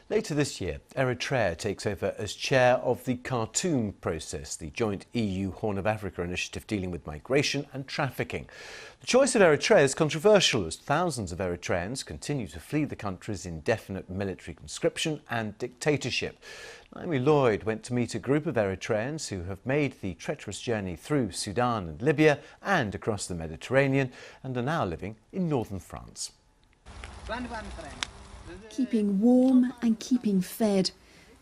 Later this year, Eritrea takes over as chair of the Khartoum process, the joint EU Horn of Africa initiative dealing with migration and trafficking. The choice of Eritrea is controversial as thousands of Eritreans continue to flee the country's indefinite military conscription and dictatorship. Naomi Lloyd went to meet a group of Eritreans who have made the treacherous journey through Sudan and Libya and across the Mediterranean and are now living in northern France. Keeping warm and keeping fed,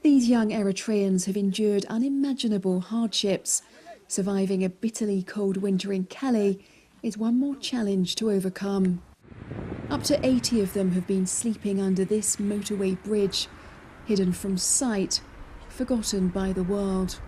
these young Eritreans have endured unimaginable hardships. Surviving a bitterly cold winter in Calais is one more challenge to overcome. Up to 80 of them have been sleeping under this motorway bridge, hidden from sight, forgotten by the world.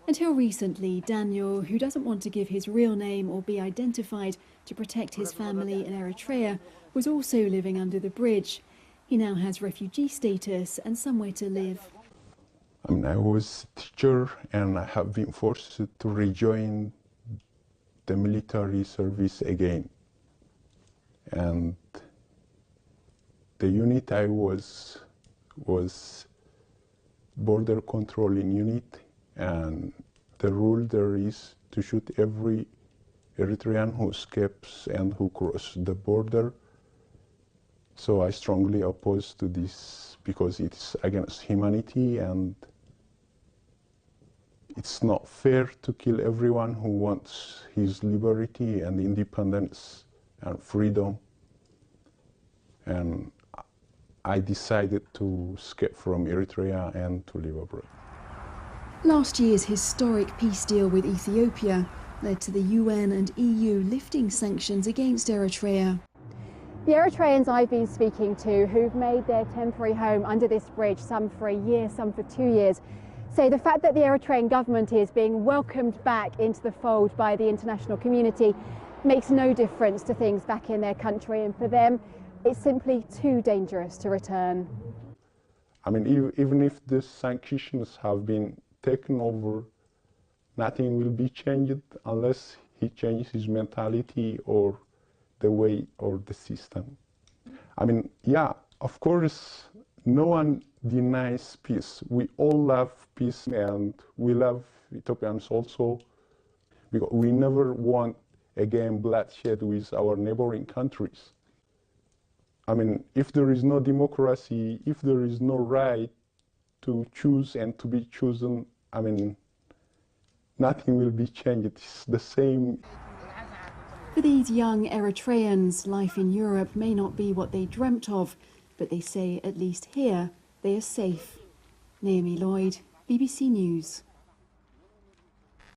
Until recently, Daniel, who doesn't want to give his real name or be identified to protect his family in Eritrea, was also living under the bridge. He now has refugee status and somewhere to live. I was a teacher and I have been forced to rejoin the military service again. And the unit I was border controlling unit, and the rule there is to shoot every Eritrean who escapes and who crosses the border. So I strongly oppose to this because it's against humanity and it's not fair to kill everyone who wants his liberty and independence and freedom. And I decided to escape from Eritrea and to live abroad. Last year's historic peace deal with Ethiopia led to the UN and EU lifting sanctions against Eritrea. The Eritreans I've been speaking to, who've made their temporary home under this bridge, some for a year, some for 2 years, say the fact that the Eritrean government is being welcomed back into the fold by the international community makes no difference to things back in their country, and for them it's simply too dangerous to return. Even if the sanctions have been taken over, nothing will be changed unless he changes his mentality or the way or the system. Yeah, of course, no one denies peace. We all love peace and we love Ethiopians also, because we never want again bloodshed with our neighboring countries. If there is no democracy, if there is no right to choose and to be chosen, nothing will be changed. It's the same. For these young Eritreans, life in Europe may not be what they dreamt of, but they say at least here they are safe. Naomi Lloyd, BBC News.